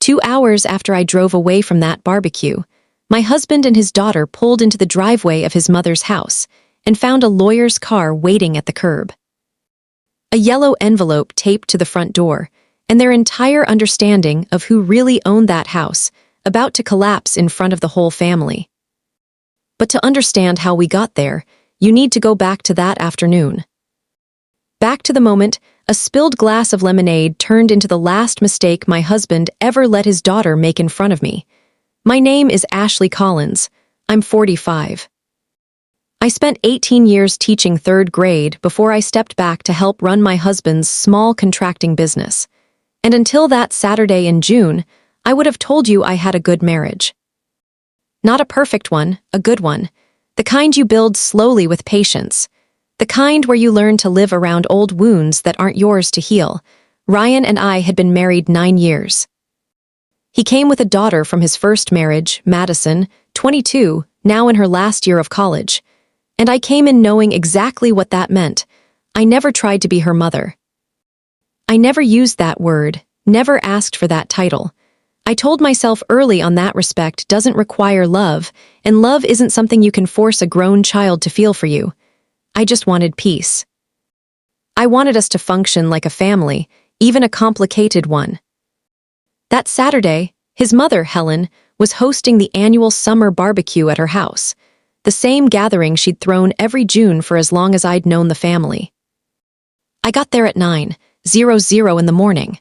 2 hours after I drove away from that barbecue, my husband and his daughter pulled into the driveway of his mother's house and found a lawyer's car waiting at the curb. A yellow envelope taped to the front door, and their entire understanding of who really owned that house about to collapse in front of the whole family. But to understand how we got there, you need to go back to that afternoon. Back to the moment a spilled glass of lemonade turned into the last mistake my husband ever let his daughter make in front of me. My name is Ashley Collins. I'm 45. I spent 18 years teaching 3rd grade before I stepped back to help run my husband's small contracting business. And until that Saturday in June, I would have told you I had a good marriage. Not a perfect one, a good one. The kind you build slowly with patience. The kind where you learn to live around old wounds that aren't yours to heal. Ryan and I had been married 9 years. He came with a daughter from his first marriage, Madison, 22, now in her last year of college. And I came in knowing exactly what that meant. I never tried to be her mother. I never used that word, never asked for that title. I told myself early on that respect doesn't require love, and love isn't something you can force a grown child to feel for you. I just wanted peace. I wanted us to function like a family, even a complicated one. That Saturday, his mother, Helen, was hosting the annual summer barbecue at her house, the same gathering she'd thrown every June for as long as I'd known the family. I got there at 9:00 in the morning.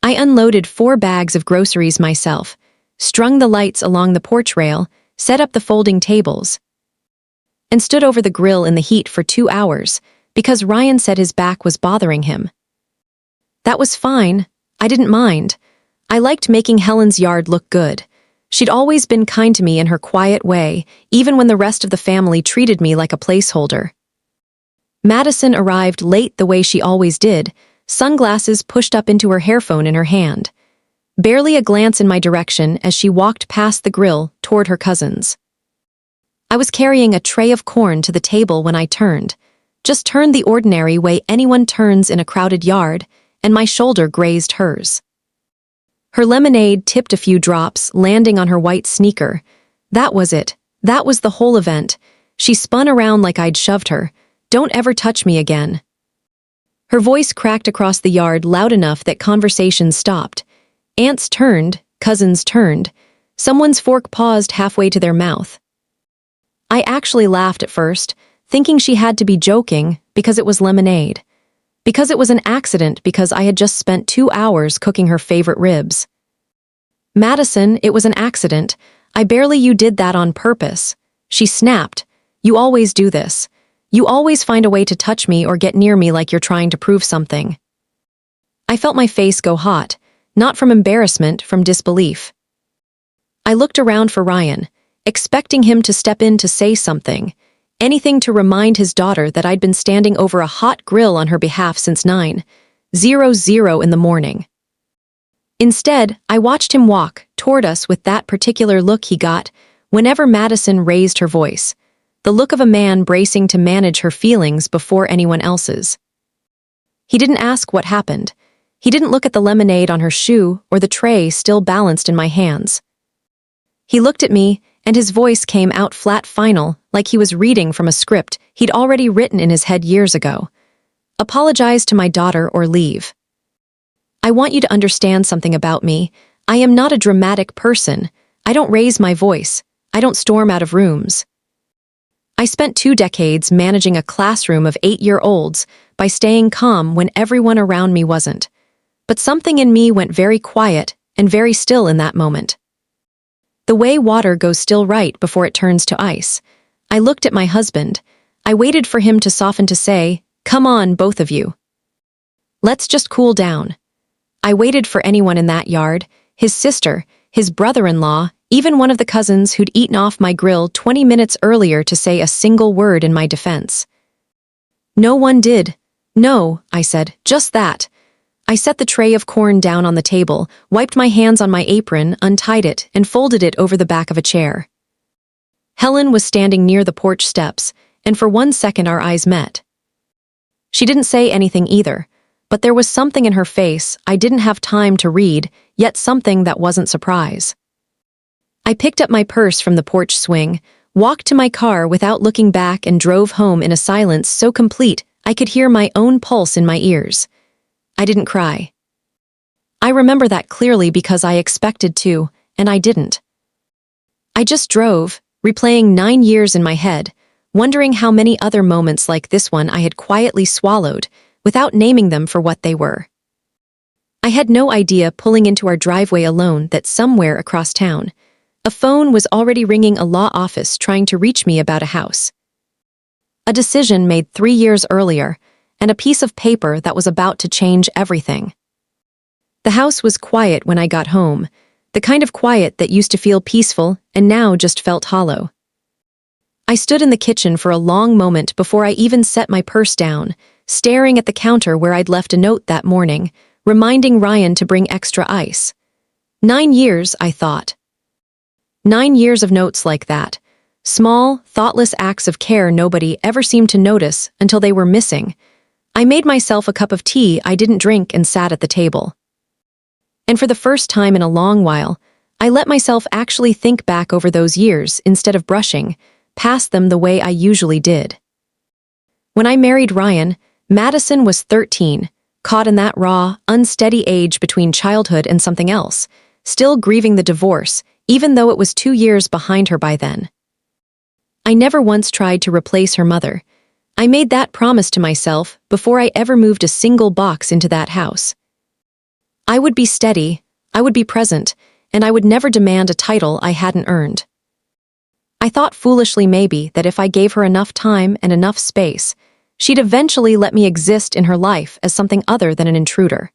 I unloaded 4 bags of groceries myself, strung the lights along the porch rail, set up the folding tables, and stood over the grill in the heat for 2 hours because Ryan said his back was bothering him. That was fine. I didn't mind. I liked making Helen's yard look good. She'd always been kind to me in her quiet way, even when the rest of the family treated me like a placeholder. Madison arrived late the way she always did, sunglasses pushed up into her hairphone in her hand. Barely a glance in my direction as she walked past the grill toward her cousins. I was carrying a tray of corn to the table when I turned, just turned the ordinary way anyone turns in a crowded yard, and my shoulder grazed hers. Her lemonade tipped a few drops, landing on her white sneaker. That was it. That was the whole event. She spun around like I'd shoved her. Don't ever touch me again. Her voice cracked across the yard loud enough that conversation stopped. Aunts turned, cousins turned. Someone's fork paused halfway to their mouth. I actually laughed at first, thinking she had to be joking because it was lemonade. Because it was an accident because I had just spent 2 hours cooking her favorite ribs. Madison, it was an accident. You did that on purpose. She snapped. You always do this. You always find a way to touch me or get near me like you're trying to prove something. I felt my face go hot, not from embarrassment, from disbelief. I looked around for Ryan, expecting him to step in to say something, anything to remind his daughter that I'd been standing over a hot grill on her behalf since 9:00 in the morning. Instead, I watched him walk toward us with that particular look he got whenever Madison raised her voice, the look of a man bracing to manage her feelings before anyone else's. He didn't ask what happened. He didn't look at the lemonade on her shoe or the tray still balanced in my hands. He looked at me, and his voice came out flat final, like he was reading from a script he'd already written in his head years ago. Apologize to my daughter or leave. I want you to understand something about me. I am not a dramatic person. I don't raise my voice. I don't storm out of rooms. I spent 2 decades managing a classroom of 8-year-olds by staying calm when everyone around me wasn't. But something in me went very quiet and very still in that moment. The way water goes still right before it turns to ice. I looked at my husband. I waited for him to soften to say, "Come on, both of you. Let's just cool down." I waited for anyone in that yard, his sister, his brother-in-law, even one of the cousins who'd eaten off my grill 20 minutes earlier to say a single word in my defense. No one did. "No," I said, "just that." I set the tray of corn down on the table, wiped my hands on my apron, untied it, and folded it over the back of a chair. Helen was standing near the porch steps, and for 1 second our eyes met. She didn't say anything either, But there was something in her face I didn't have time to read, yet something that wasn't surprise. I picked up my purse from the porch swing, walked to my car without looking back and drove home in a silence so complete I could hear my own pulse in my ears. I didn't cry. I remember that clearly because I expected to, and I didn't. I just drove, replaying 9 years in my head, wondering how many other moments like this one I had quietly swallowed, without naming them for what they were. I had no idea pulling into our driveway alone that somewhere across town, a phone was already ringing a law office trying to reach me about a house. A decision made 3 years earlier, and a piece of paper that was about to change everything. The house was quiet when I got home, the kind of quiet that used to feel peaceful and now just felt hollow. I stood in the kitchen for a long moment before I even set my purse down, staring at the counter where I'd left a note that morning, reminding Ryan to bring extra ice. 9 years, I thought. 9 years of notes like that. Small, thoughtless acts of care nobody ever seemed to notice until they were missing. I made myself a cup of tea I didn't drink and sat at the table. And for the first time in a long while, I let myself actually think back over those years instead of brushing past them the way I usually did. When I married Ryan, Madison was 13, caught in that raw, unsteady age between childhood and something else, still grieving the divorce, even though it was 2 years behind her by then. I never once tried to replace her mother. I made that promise to myself before I ever moved a single box into that house. I would be steady, I would be present, and I would never demand a title I hadn't earned. I thought foolishly maybe that if I gave her enough time and enough space, she'd eventually let me exist in her life as something other than an intruder.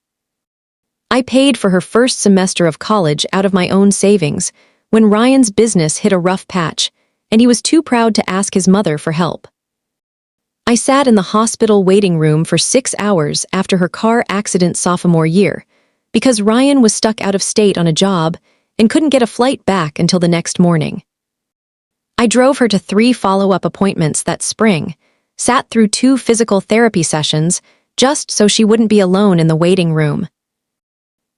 I paid for her first semester of college out of my own savings when Ryan's business hit a rough patch, and he was too proud to ask his mother for help. I sat in the hospital waiting room for 6 hours after her car accident sophomore year, because Ryan was stuck out of state on a job and couldn't get a flight back until the next morning. I drove her to 3 follow-up appointments that spring, sat through 2 physical therapy sessions just so she wouldn't be alone in the waiting room,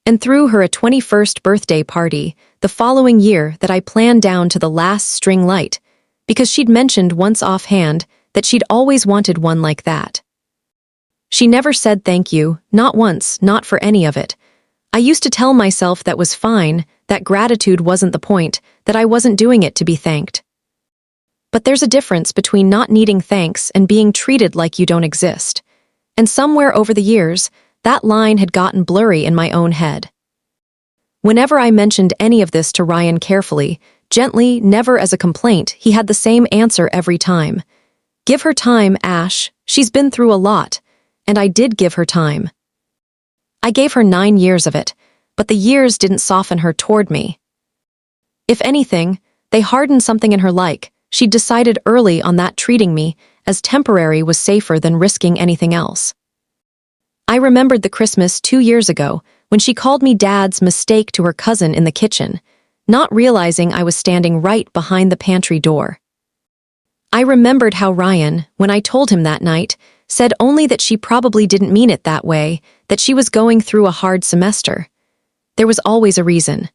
and threw her a 21st birthday party the following year that I planned down to the last string light, because she'd mentioned once offhand that she'd always wanted one like that. She never said thank you, not once, not for any of it. I used to tell myself that was fine, that gratitude wasn't the point, that I wasn't doing it to be thanked. But there's a difference between not needing thanks and being treated like you don't exist. And somewhere over the years, that line had gotten blurry in my own head. Whenever I mentioned any of this to Ryan carefully, gently, never as a complaint, he had the same answer every time. Give her time, Ash, she's been through a lot. And I did give her time. I gave her 9 years of it, but the years didn't soften her toward me. If anything, they hardened something in her like. She'd decided early on that treating me as temporary was safer than risking anything else. I remembered the Christmas 2 years ago when she called me Dad's mistake to her cousin in the kitchen, not realizing I was standing right behind the pantry door. I remembered how Ryan, when I told him that night, said only that she probably didn't mean it that way, that she was going through a hard semester. There was always a reason.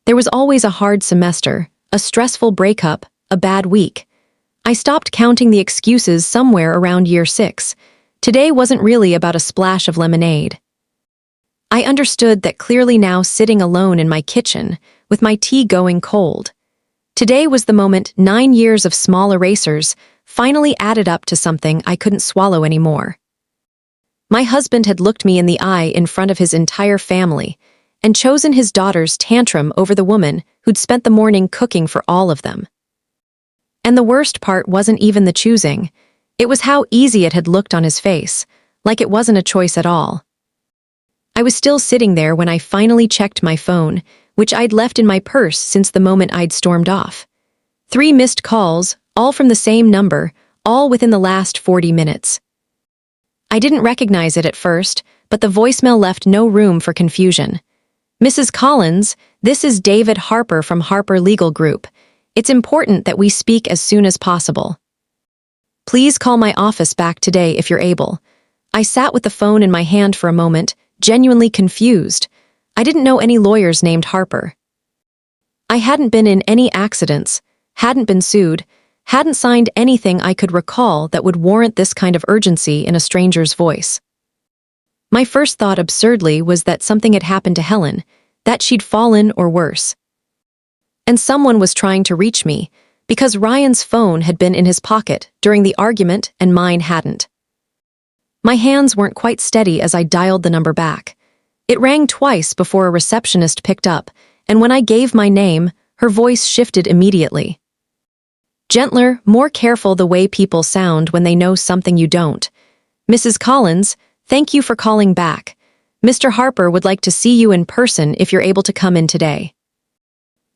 There was always a hard semester, a stressful breakup, a bad week. I stopped counting the excuses somewhere around year 6. Today wasn't really about a splash of lemonade. I understood that clearly now sitting alone in my kitchen, with my tea going cold. Today was the moment 9 years of small erasers finally added up to something I couldn't swallow anymore. My husband had looked me in the eye in front of his entire family and chosen his daughter's tantrum over the woman who'd spent the morning cooking for all of them. And the worst part wasn't even the choosing. It was how easy it had looked on his face, like it wasn't a choice at all. I was still sitting there when I finally checked my phone, which I'd left in my purse since the moment I'd stormed off. 3 missed calls, all from the same number, all within the last 40 minutes. I didn't recognize it at first, but the voicemail left no room for confusion. Mrs. Collins, this is David Harper from Harper Legal Group. It's important that we speak as soon as possible. Please call my office back today if you're able. I sat with the phone in my hand for a moment, genuinely confused. I didn't know any lawyers named Harper. I hadn't been in any accidents, hadn't been sued, hadn't signed anything I could recall that would warrant this kind of urgency in a stranger's voice. My first thought absurdly was that something had happened to Helen, that she'd fallen or worse. And someone was trying to reach me, because Ryan's phone had been in his pocket during the argument and mine hadn't. My hands weren't quite steady as I dialed the number back. It rang twice before a receptionist picked up, and when I gave my name, her voice shifted immediately. Gentler, more careful, the way people sound when they know something you don't. "Mrs. Collins, thank you for calling back. Mr. Harper would like to see you in person if you're able to come in today.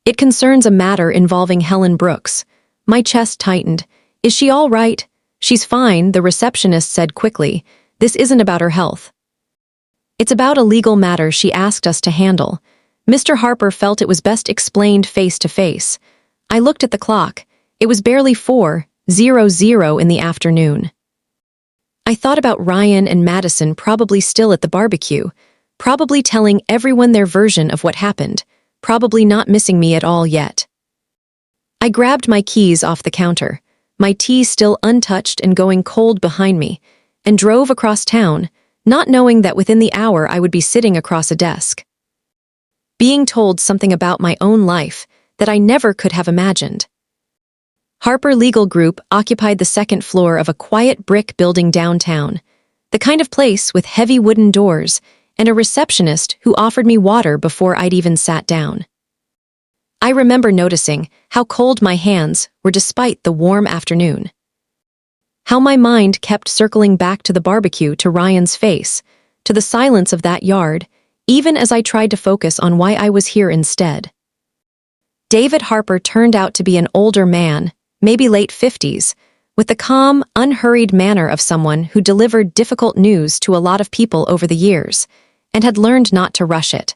It concerns a matter involving Helen Brooks." My chest tightened. "Is she all right?" "She's fine," the receptionist said quickly. "This isn't about her health. It's about a legal matter she asked us to handle." Mr. Harper felt it was best explained face to face. I looked at the clock. It was barely 4:00 in the afternoon. I thought about Ryan and Madison probably still at the barbecue, probably telling everyone their version of what happened, probably not missing me at all yet. I grabbed my keys off the counter, my tea still untouched and going cold behind me, and drove across town, not knowing that within the hour I would be sitting across a desk, being told something about my own life that I never could have imagined. Harper Legal Group occupied the second floor of a quiet brick building downtown, the kind of place with heavy wooden doors and a receptionist who offered me water before I'd even sat down. I remember noticing how cold my hands were despite the warm afternoon. How my mind kept circling back to the barbecue, to Ryan's face, to the silence of that yard, even as I tried to focus on why I was here instead. David Harper turned out to be an older man, maybe late 50s, with the calm, unhurried manner of someone who delivered difficult news to a lot of people over the years, and had learned not to rush it.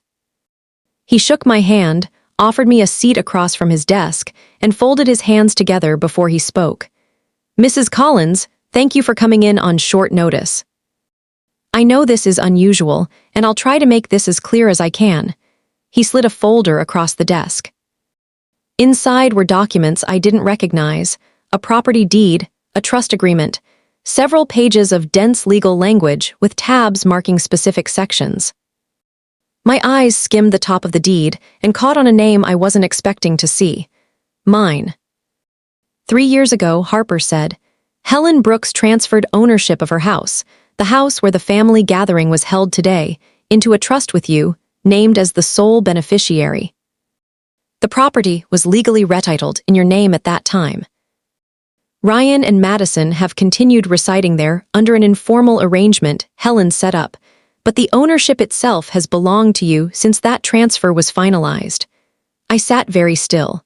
He shook my hand, offered me a seat across from his desk, and folded his hands together before he spoke. "Mrs. Collins, thank you for coming in on short notice. I know this is unusual, and I'll try to make this as clear as I can." He slid a folder across the desk. Inside were documents I didn't recognize, a property deed, a trust agreement, several pages of dense legal language with tabs marking specific sections. My eyes skimmed the top of the deed and caught on a name I wasn't expecting to see. Mine. 3 years ago, Harper said, Helen Brooks transferred ownership of her house, the house where the family gathering was held today, into a trust with you, named as the sole beneficiary. The property was legally retitled in your name at that time. Ryan and Madison have continued residing there under an informal arrangement Helen set up, but the ownership itself has belonged to you since that transfer was finalized. I sat very still.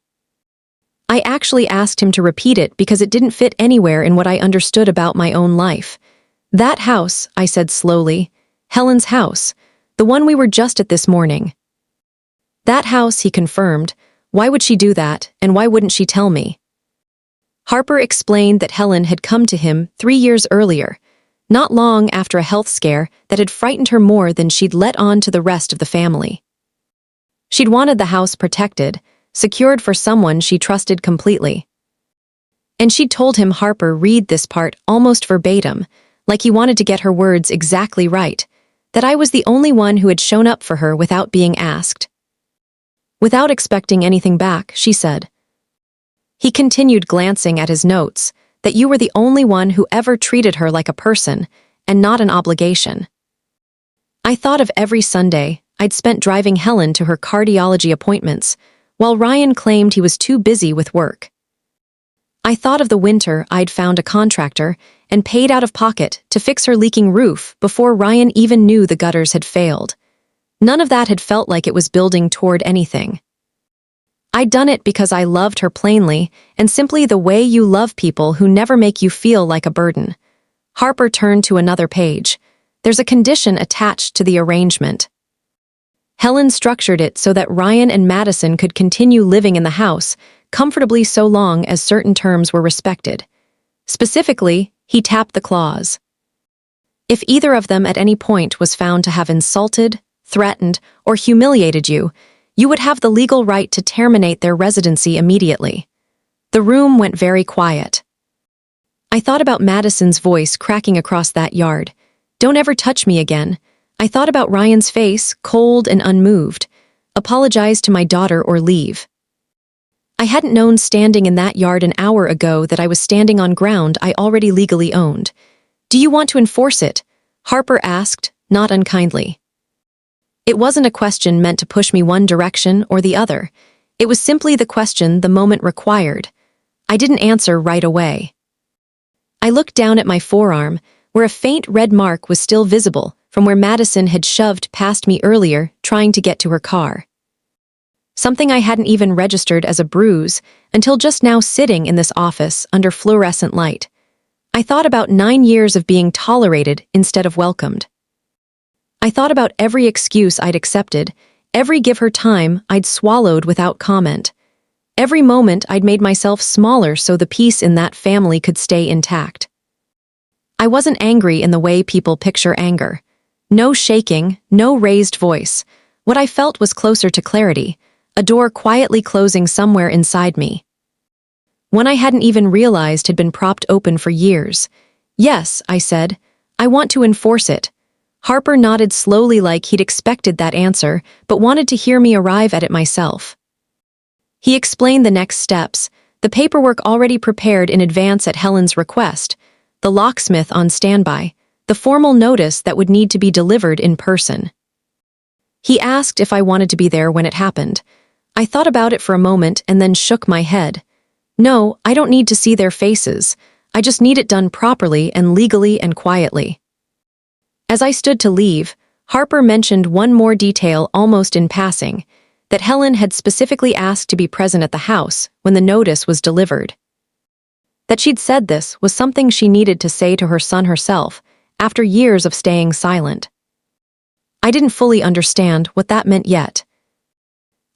I actually asked him to repeat it because it didn't fit anywhere in what I understood about my own life. "That house," I said slowly, "Helen's house, the one we were just at this morning." "That house," he confirmed. "Why would she do that, and why wouldn't she tell me?" Harper explained that Helen had come to him 3 years earlier, not long after a health scare that had frightened her more than she'd let on to the rest of the family. She'd wanted the house protected, secured for someone she trusted completely. And she'd told him, Harper, read this part almost verbatim, like he wanted to get her words exactly right, that I was the only one who had shown up for her without being asked. Without expecting anything back, she said. He continued, glancing at his notes, that you were the only one who ever treated her like a person, and not an obligation. I thought of every Sunday I'd spent driving Helen to her cardiology appointments, while Ryan claimed he was too busy with work. I thought of the winter I'd found a contractor and paid out of pocket to fix her leaking roof before Ryan even knew the gutters had failed. None of that had felt like it was building toward anything. I'd done it because I loved her plainly, and simply the way you love people who never make you feel like a burden. Harper turned to another page. There's a condition attached to the arrangement. Helen structured it so that Ryan and Madison could continue living in the house comfortably so long as certain terms were respected. Specifically, he tapped the clause. If either of them at any point was found to have insulted, threatened, or humiliated you, you would have the legal right to terminate their residency immediately. The room went very quiet. I thought about Madison's voice cracking across that yard. "Don't ever touch me again." I thought about Ryan's face, cold and unmoved. "Apologize to my daughter or leave." I hadn't known standing in that yard an hour ago that I was standing on ground I already legally owned. "Do you want to enforce it?" Harper asked, not unkindly. It wasn't a question meant to push me one direction or the other. It was simply the question the moment required. I didn't answer right away. I looked down at my forearm, where a faint red mark was still visible from where Madison had shoved past me earlier, trying to get to her car. Something I hadn't even registered as a bruise until just now sitting in this office under fluorescent light. I thought about 9 years of being tolerated instead of welcomed. I thought about every excuse I'd accepted, every give her time I'd swallowed without comment. Every moment I'd made myself smaller so the peace in that family could stay intact. I wasn't angry in the way people picture anger. No shaking, no raised voice. What I felt was closer to clarity, a door quietly closing somewhere inside me. One I hadn't even realized had been propped open for years. "Yes," I said, "I want to enforce it." Harper nodded slowly like he'd expected that answer, but wanted to hear me arrive at it myself. He explained the next steps, the paperwork already prepared in advance at Helen's request, the locksmith on standby, the formal notice that would need to be delivered in person. He asked if I wanted to be there when it happened. I thought about it for a moment and then shook my head. "No, I don't need to see their faces. I just need it done properly and legally and quietly." As I stood to leave, Harper mentioned one more detail almost in passing, that Helen had specifically asked to be present at the house when the notice was delivered. That she'd said this was something she needed to say to her son herself, after years of staying silent. I didn't fully understand what that meant yet.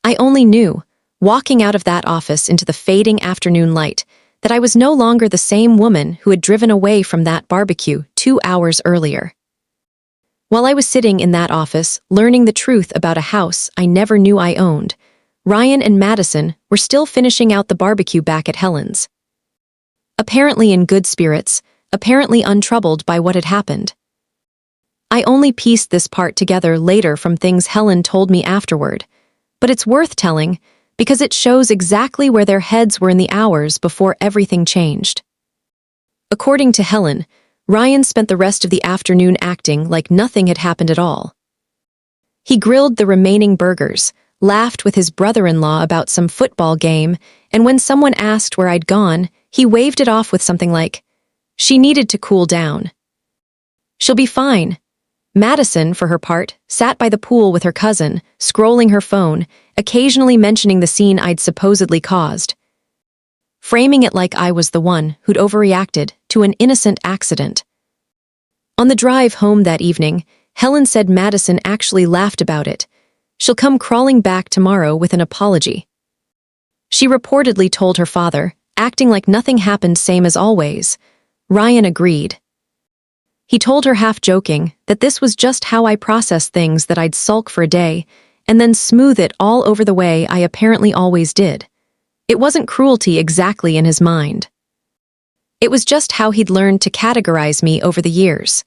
I only knew, walking out of that office into the fading afternoon light, that I was no longer the same woman who had driven away from that barbecue 2 hours earlier. While I was sitting in that office, learning the truth about a house I never knew I owned, Ryan and Madison were still finishing out the barbecue back at Helen's. Apparently in good spirits, apparently untroubled by what had happened. I only pieced this part together later from things Helen told me afterward, but it's worth telling because it shows exactly where their heads were in the hours before everything changed. According to Helen, Ryan spent the rest of the afternoon acting like nothing had happened at all. He grilled the remaining burgers, laughed with his brother-in-law about some football game, and when someone asked where I'd gone, he waved it off with something like, "She needed to cool down. She'll be fine." Madison, for her part, sat by the pool with her cousin, scrolling her phone, occasionally mentioning the scene I'd supposedly caused, framing it like I was the one who'd overreacted to an innocent accident. On the drive home that evening, Helen said Madison actually laughed about it. "She'll come crawling back tomorrow with an apology." She reportedly told her father, acting like nothing happened, same as always. Ryan agreed. He told her half-joking that this was just how I processed things, that I'd sulk for a day and then smooth it all over the way I apparently always did. It wasn't cruelty exactly in his mind. It was just how he'd learned to categorize me over the years.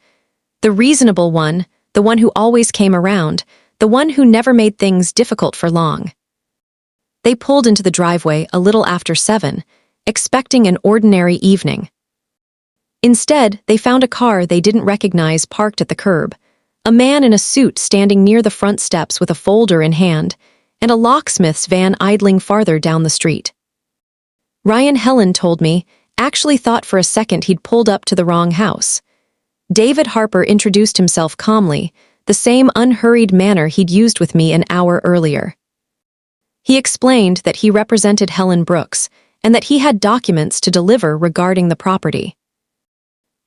The reasonable one, the one who always came around, the one who never made things difficult for long. They pulled into the driveway a little after 7, expecting an ordinary evening. Instead, they found a car they didn't recognize parked at the curb, a man in a suit standing near the front steps with a folder in hand, and a locksmith's van idling farther down the street. Ryan, Helen told me, actually thought for a second he'd pulled up to the wrong house. David Harper introduced himself calmly, the same unhurried manner he'd used with me an hour earlier. He explained that he represented Helen Brooks and that he had documents to deliver regarding the property.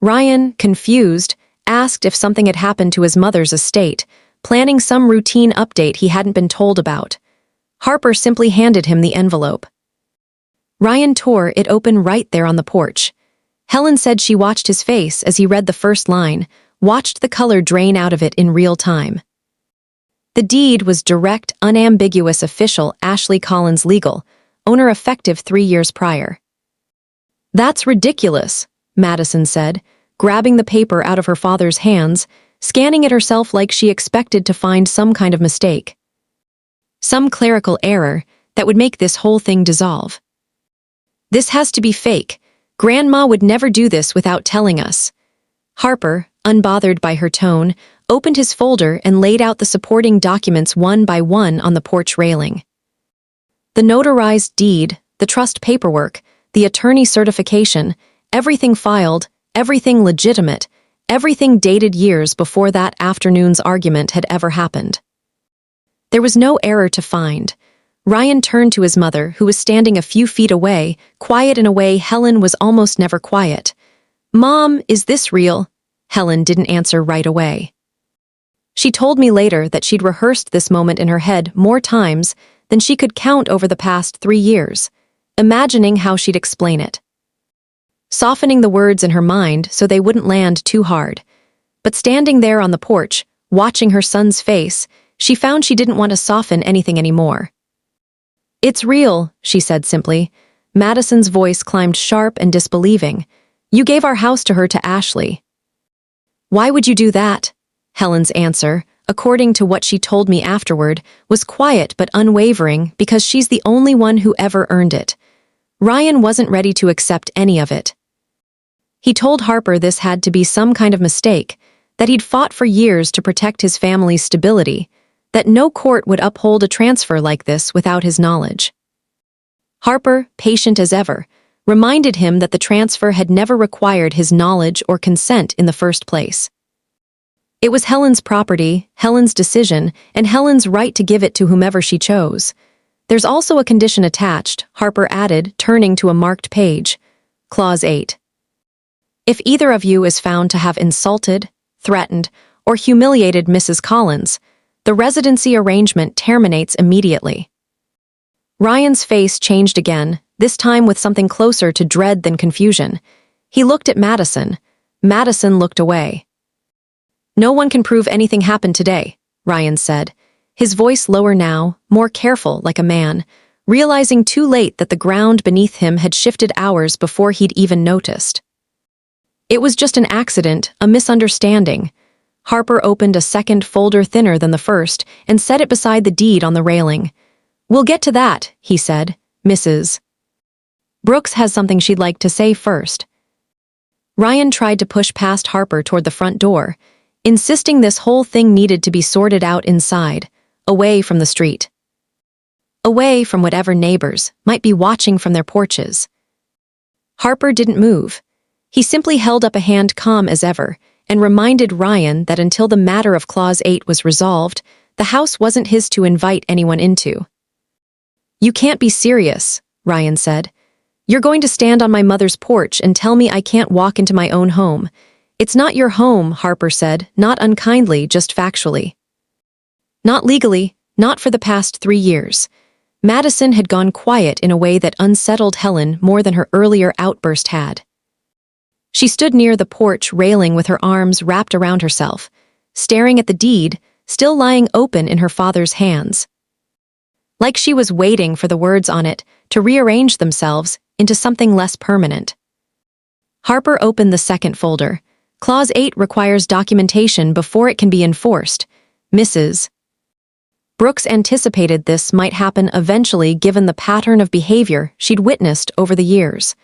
Ryan, confused, asked if something had happened to his mother's estate, planning some routine update he hadn't been told about. Harper simply handed him the envelope. Ryan tore it open right there on the porch. Helen said she watched his face as he read the first line, watched the color drain out of it in real time. The deed was direct, unambiguous official Ashley Collins legal, owner effective 3 years prior. "That's ridiculous," Madison said, grabbing the paper out of her father's hands, scanning it herself like she expected to find some kind of mistake. Some clerical error that would make this whole thing dissolve. "This has to be fake. Grandma would never do this without telling us." Harper, unbothered by her tone, opened his folder and laid out the supporting documents one by one on the porch railing. The notarized deed, the trust paperwork, the attorney certification, everything filed, everything legitimate, everything dated years before that afternoon's argument had ever happened. There was no error to find. Ryan turned to his mother, who was standing a few feet away, quiet in a way Helen was almost never quiet. "Mom, is this real?" Helen didn't answer right away. She told me later that she'd rehearsed this moment in her head more times than she could count over the past 3 years, imagining how she'd explain it. Softening the words in her mind so they wouldn't land too hard. But standing there on the porch, watching her son's face, she found she didn't want to soften anything anymore. "It's real," she said simply. Madison's voice climbed sharp and disbelieving. "You gave our house to her, to Ashley." "Why would you do that?" Helen's answer, according to what she told me afterward, was quiet but unwavering because she's the only one who ever earned it. Ryan wasn't ready to accept any of it. He told Harper this had to be some kind of mistake, that he'd fought for years to protect his family's stability, that no court would uphold a transfer like this without his knowledge. Harper, patient as ever, reminded him that the transfer had never required his knowledge or consent in the first place. It was Helen's property, Helen's decision, and Helen's right to give it to whomever she chose. "There's also a condition attached," Harper added, turning to a marked page. Clause 8. "If either of you is found to have insulted, threatened, or humiliated Mrs. Collins, the residency arrangement terminates immediately." Ryan's face changed again, this time with something closer to dread than confusion. He looked at Madison. Madison looked away. "No one can prove anything happened today," Ryan said, his voice lower now, more careful like a man, realizing too late that the ground beneath him had shifted hours before he'd even noticed. "It was just an accident, a misunderstanding." Harper opened a second folder thinner than the first and set it beside the deed on the railing. "We'll get to that," he said. "Mrs. Brooks has something she'd like to say first." Ryan tried to push past Harper toward the front door, insisting this whole thing needed to be sorted out inside, away from the street. Away from whatever neighbors might be watching from their porches. Harper didn't move. He simply held up a hand, calm as ever, and reminded Ryan that until the matter of Clause 8 was resolved, the house wasn't his to invite anyone into. "You can't be serious," Ryan said. "You're going to stand on my mother's porch and tell me I can't walk into my own home." "It's not your home," Harper said, not unkindly, just factually. "Not legally, not for the past 3 years. Madison had gone quiet in a way that unsettled Helen more than her earlier outburst had. She stood near the porch railing with her arms wrapped around herself, staring at the deed, still lying open in her father's hands. Like she was waiting for the words on it to rearrange themselves into something less permanent. Harper opened the second folder. Clause 8 requires documentation before it can be enforced. Mrs. Brooks anticipated this might happen eventually given the pattern of behavior she'd witnessed over the years.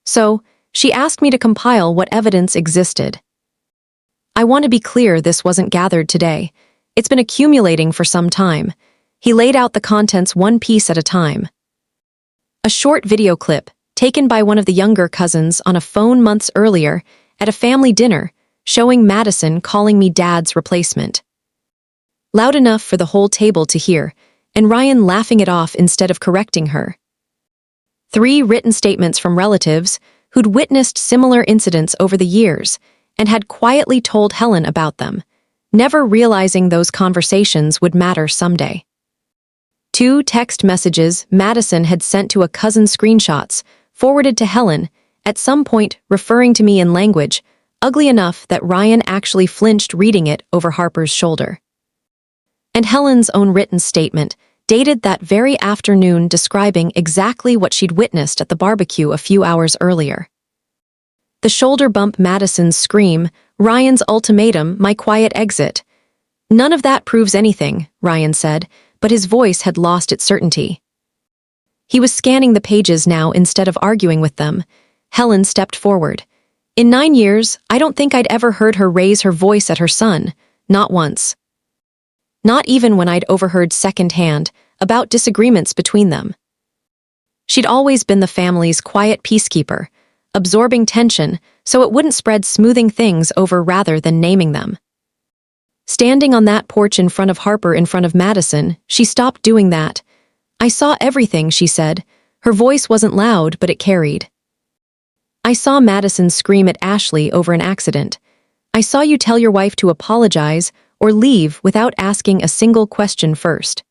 So, she asked me to compile what evidence existed. I want to be clear, this wasn't gathered today. It's been accumulating for some time. He laid out the contents one piece at a time. A short video clip, taken by one of the younger cousins on a phone months earlier, at a family dinner, showing Madison calling me Dad's replacement. Loud enough for the whole table to hear, and Ryan laughing it off instead of correcting her. 3 written statements from relatives who'd witnessed similar incidents over the years and had quietly told Helen about them, never realizing those conversations would matter someday. 2 text messages Madison had sent to a cousin, screenshots forwarded to Helen, at some point referring to me in language ugly enough that Ryan actually flinched reading it over Harper's shoulder. And Helen's own written statement, dated that very afternoon, describing exactly what she'd witnessed at the barbecue a few hours earlier. The shoulder bump, Madison's scream, Ryan's ultimatum, my quiet exit. None of that proves anything, Ryan said, but his voice had lost its certainty. He was scanning the pages now instead of arguing with them. Helen stepped forward. In 9 years, I don't think I'd ever heard her raise her voice at her son, not once. Not even when I'd overheard secondhand about disagreements between them. She'd always been the family's quiet peacekeeper, absorbing tension so it wouldn't spread, smoothing things over rather than naming them. Standing on that porch in front of Harper, in front of Madison, she stopped doing that. I saw everything, she said. Her voice wasn't loud, but it carried. I saw Madison scream at Ashley over an accident. I saw you tell your wife to apologize or leave without asking a single question first.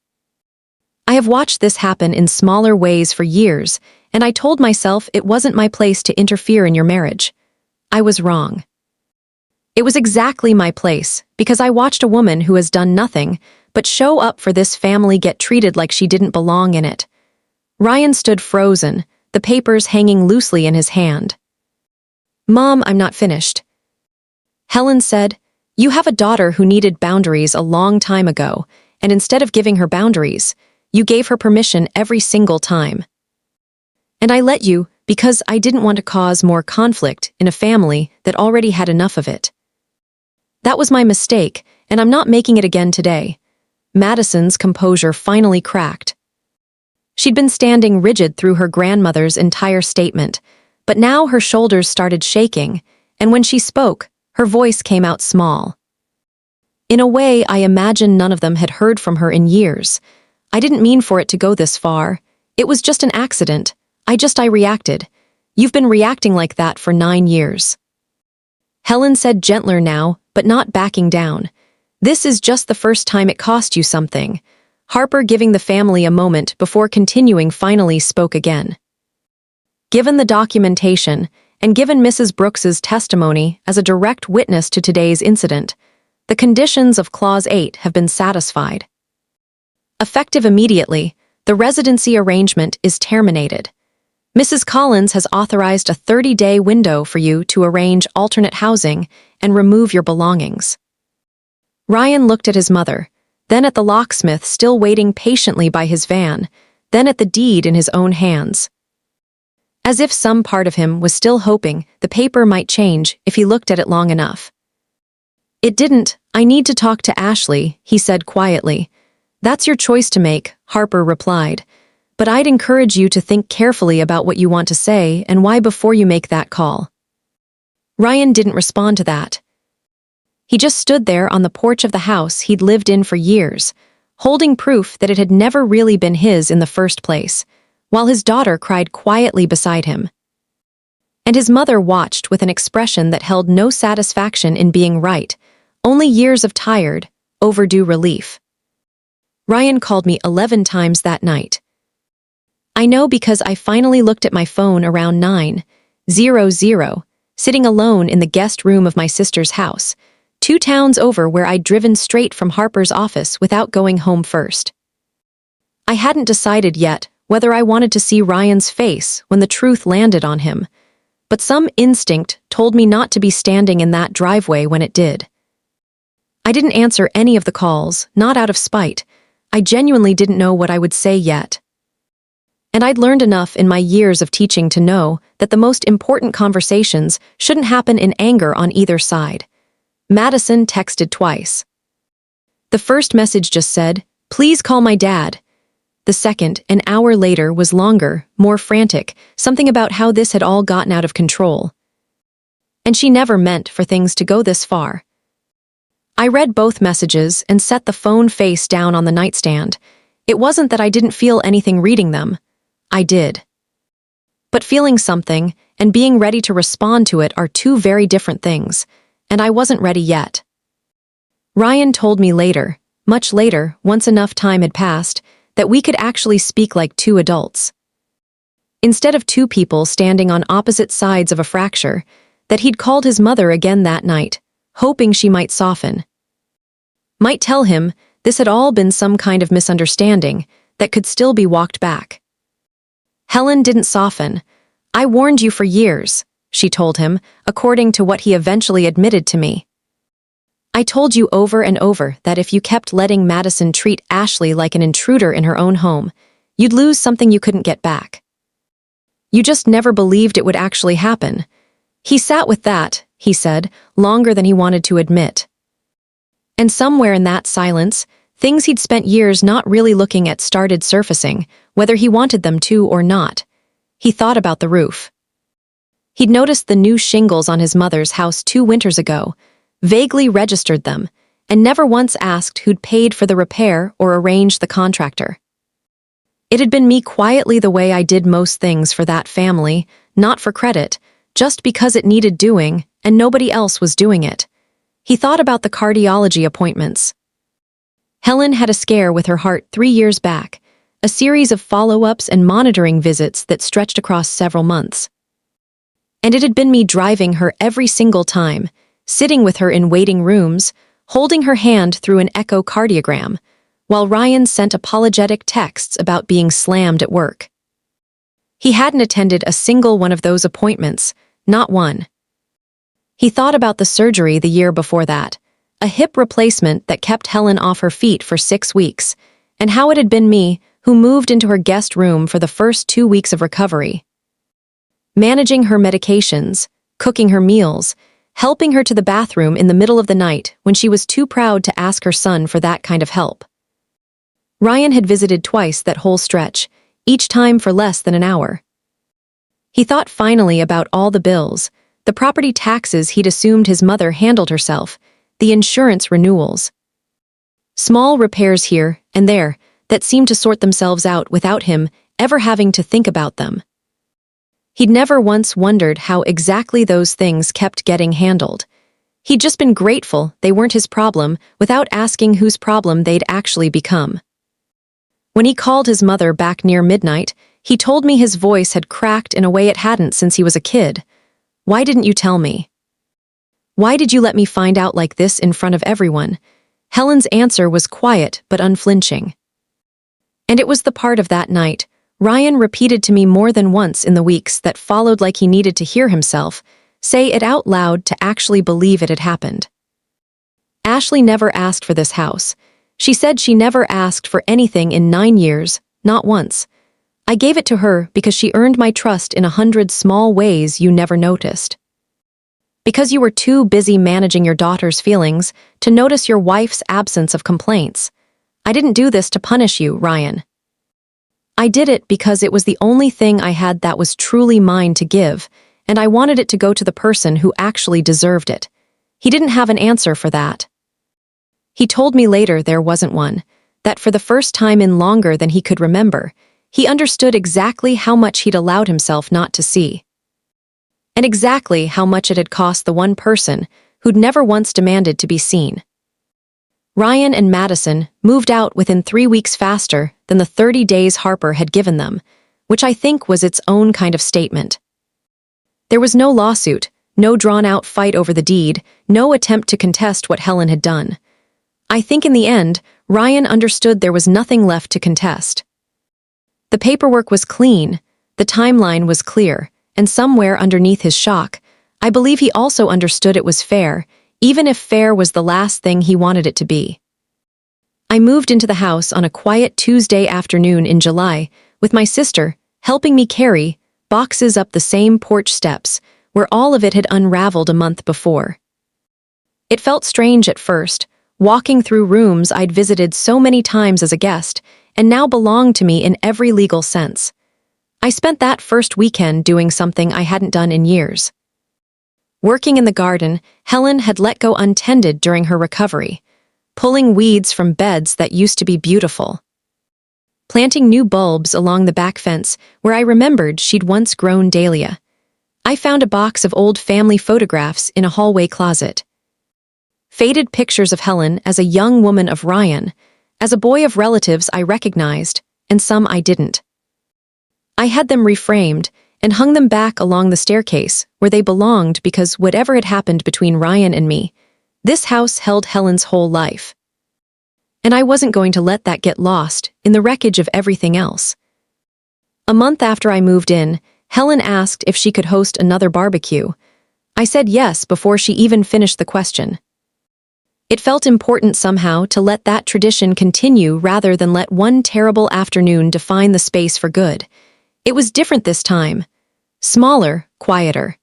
I have watched this happen in smaller ways for years, and I told myself it wasn't my place to interfere in your marriage. I was wrong. It was exactly my place, because I watched a woman who has done nothing but show up for this family get treated like she didn't belong in it. Ryan stood frozen, the papers hanging loosely in his hand. Mom, I'm not finished. Helen said, you have a daughter who needed boundaries a long time ago, and instead of giving her boundaries, you gave her permission every single time. And I let you because I didn't want to cause more conflict in a family that already had enough of it. That was my mistake, and I'm not making it again today. Madison's composure finally cracked. She'd been standing rigid through her grandmother's entire statement, but now her shoulders started shaking, and when she spoke, her voice came out small. In a way I imagine none of them had heard from her in years. I didn't mean for it to go this far. It was just an accident. I reacted. You've been reacting like that for 9 years. Helen said, gentler now, but not backing down. This is just the first time it cost you something. Harper, giving the family a moment before continuing, finally spoke again. Given the documentation, and given Mrs. Brooks's testimony as a direct witness to today's incident, the conditions of Clause 8 have been satisfied. Effective immediately, the residency arrangement is terminated. Mrs. Collins has authorized a 30-day window for you to arrange alternate housing and remove your belongings. Ryan looked at his mother, then at the locksmith still waiting patiently by his van, then at the deed in his own hands. As if some part of him was still hoping the paper might change if he looked at it long enough. It didn't. I need to talk to Ashley, he said quietly. That's your choice to make, Harper replied. But I'd encourage you to think carefully about what you want to say and why before you make that call. Ryan didn't respond to that. He just stood there on the porch of the house he'd lived in for years, holding proof that it had never really been his in the first place, while his daughter cried quietly beside him. And his mother watched with an expression that held no satisfaction in being right, only years of tired, overdue relief. Ryan called me 11 times that night. I know because I finally looked at my phone around 9:00, sitting alone in the guest room of my sister's house, 2 towns over, where I'd driven straight from Harper's office without going home first. I hadn't decided yet whether I wanted to see Ryan's face when the truth landed on him, but some instinct told me not to be standing in that driveway when it did. I didn't answer any of the calls, not out of spite. I genuinely didn't know what I would say yet. And I'd learned enough in my years of teaching to know that the most important conversations shouldn't happen in anger on either side. Madison texted twice. The first message just said, "Please call my dad." The second, an hour later, was longer, more frantic, something about how this had all gotten out of control. And she never meant for things to go this far. I read both messages and set the phone face down on the nightstand. It wasn't that I didn't feel anything reading them. I did. But feeling something and being ready to respond to it are two very different things, and I wasn't ready yet. Ryan told me later, much later, once enough time had passed, that we could actually speak like two adults. Instead of two people standing on opposite sides of a fracture, that he'd called his mother again that night, hoping she might soften. Might tell him this had all been some kind of misunderstanding that could still be walked back. Helen didn't soften. "I warned you for years," she told him, according to what he eventually admitted to me. "I told you over and over that if you kept letting Madison treat Ashley like an intruder in her own home, you'd lose something you couldn't get back. You just never believed it would actually happen." He sat with that, he said, longer than he wanted to admit. And somewhere in that silence, things he'd spent years not really looking at started surfacing, whether he wanted them to or not. He thought about the roof. He'd noticed the new shingles on his mother's house 2 winters ago, vaguely registered them, and never once asked who'd paid for the repair or arranged the contractor. It had been me quietly the way I did most things for that family, not for credit, just because it needed doing and nobody else was doing it. He thought about the cardiology appointments. Helen had a scare with her heart 3 years back, a series of follow-ups and monitoring visits that stretched across several months. And it had been me driving her every single time, sitting with her in waiting rooms, holding her hand through an echocardiogram, while Ryan sent apologetic texts about being slammed at work. He hadn't attended a single one of those appointments, not one. He thought about the surgery the year before that, a hip replacement that kept Helen off her feet for 6 weeks, and how it had been me who moved into her guest room for the first 2 weeks of recovery. Managing her medications, cooking her meals, helping her to the bathroom in the middle of the night when she was too proud to ask her son for that kind of help. Ryan had visited twice that whole stretch, each time for less than an hour. He thought finally about all the bills, the property taxes he'd assumed his mother handled herself, the insurance renewals. Small repairs here and there that seemed to sort themselves out without him ever having to think about them. He'd never once wondered how exactly those things kept getting handled. He'd just been grateful they weren't his problem without asking whose problem they'd actually become. When he called his mother back near midnight, he told me his voice had cracked in a way it hadn't since he was a kid. "Why didn't you tell me? Why did you let me find out like this in front of everyone?" Helen's answer was quiet but unflinching. And it was the part of that night Ryan repeated to me more than once in the weeks that followed, like he needed to hear himself say it out loud to actually believe it had happened. "Ashley never asked for this house. She said she never asked for anything in 9 years, not once. I gave it to her because she earned my trust in 100 small ways you never noticed. Because you were too busy managing your daughter's feelings to notice your wife's absence of complaints. I didn't do this to punish you, Ryan. I did it because it was the only thing I had that was truly mine to give, and I wanted it to go to the person who actually deserved it." He didn't have an answer for that. He told me later there wasn't one, that for the first time in longer than he could remember, he understood exactly how much he'd allowed himself not to see. And exactly how much it had cost the one person who'd never once demanded to be seen. Ryan and Madison moved out within 3 weeks faster than the 30 days Harper had given them, which I think was its own kind of statement. There was no lawsuit, no drawn-out fight over the deed, no attempt to contest what Helen had done. I think in the end, Ryan understood there was nothing left to contest. The paperwork was clean, the timeline was clear, and somewhere underneath his shock, I believe he also understood it was fair, even if fair was the last thing he wanted it to be. I moved into the house on a quiet Tuesday afternoon in July, with my sister helping me carry boxes up the same porch steps where all of it had unraveled a month before. It felt strange at first, walking through rooms I'd visited so many times as a guest and now belonged to me in every legal sense. I spent that first weekend doing something I hadn't done in years. Working in the garden Helen had let go untended during her recovery, pulling weeds from beds that used to be beautiful. Planting new bulbs along the back fence where I remembered she'd once grown dahlia. I found a box of old family photographs in a hallway closet. Faded pictures of Helen as a young woman of Ryan, as a boy of relatives I recognized, and some I didn't. I had them reframed and hung them back along the staircase where they belonged because whatever had happened between Ryan and me, this house held Helen's whole life. And I wasn't going to let that get lost in the wreckage of everything else. A month after I moved in, Helen asked if she could host another barbecue. I said yes before she even finished the question. It felt important somehow to let that tradition continue rather than let one terrible afternoon define the space for good. It was different this time. Smaller, quieter.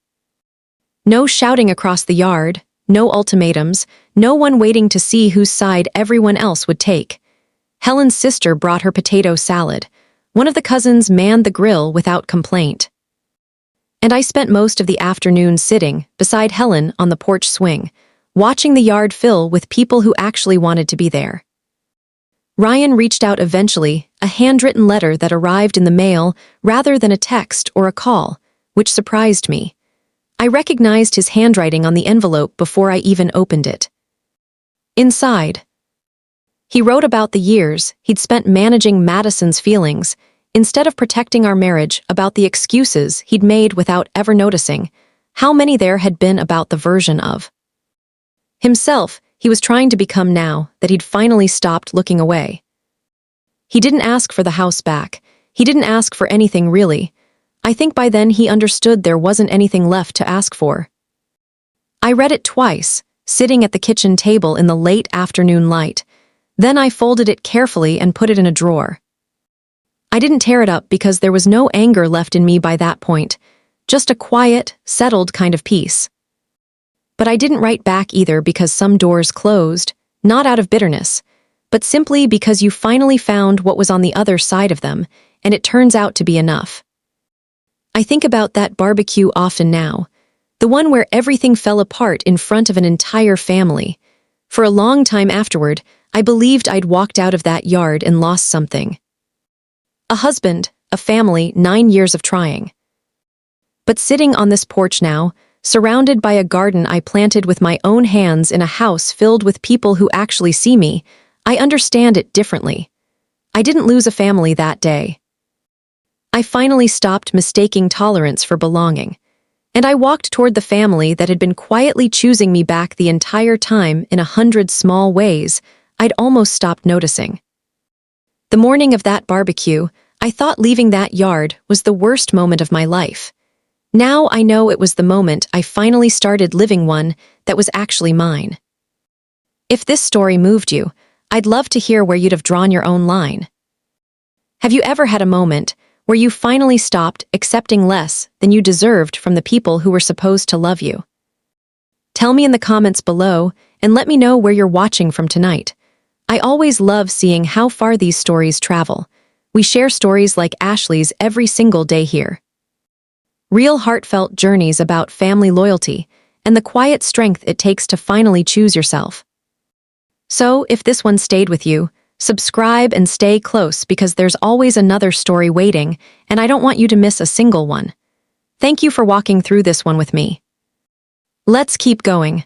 No shouting across the yard, no ultimatums, no one waiting to see whose side everyone else would take. Helen's sister brought her potato salad. One of the cousins manned the grill without complaint. And I spent most of the afternoon sitting beside Helen on the porch swing, watching the yard fill with people who actually wanted to be there. Ryan reached out eventually, a handwritten letter that arrived in the mail rather than a text or a call, which surprised me. I recognized his handwriting on the envelope before I even opened it. Inside, he wrote about the years he'd spent managing Madison's feelings, instead of protecting our marriage, about the excuses he'd made without ever noticing how many there had been about the version of himself he was trying to become now that he'd finally stopped looking away. He didn't ask for the house back. He didn't ask for anything really. I think by then he understood there wasn't anything left to ask for. I read it twice, sitting at the kitchen table in the late afternoon light. Then I folded it carefully and put it in a drawer. I didn't tear it up because there was no anger left in me by that point, just a quiet, settled kind of peace. But I didn't write back either because some doors closed, not out of bitterness, but simply because you finally found what was on the other side of them, and it turns out to be enough. I think about that barbecue often now, the one where everything fell apart in front of an entire family. For a long time afterward, I believed I'd walked out of that yard and lost something. A husband, a family, 9 years of trying. But sitting on this porch now, surrounded by a garden I planted with my own hands in a house filled with people who actually see me, I understand it differently. I didn't lose a family that day. I finally stopped mistaking tolerance for belonging, and I walked toward the family that had been quietly choosing me back the entire time in 100 small ways I'd almost stopped noticing. The morning of that barbecue, I thought leaving that yard was the worst moment of my life. Now I know it was the moment I finally started living one that was actually mine. If this story moved you, I'd love to hear where you'd have drawn your own line. Have you ever had a moment where you finally stopped accepting less than you deserved from the people who were supposed to love you? Tell me in the comments below and let me know where you're watching from tonight. I always love seeing how far these stories travel. We share stories like Ashley's every single day here. Real heartfelt journeys about family loyalty and the quiet strength it takes to finally choose yourself. So, if this one stayed with you, subscribe and stay close because there's always another story waiting, and I don't want you to miss a single one. Thank you for walking through this one with me. Let's keep going.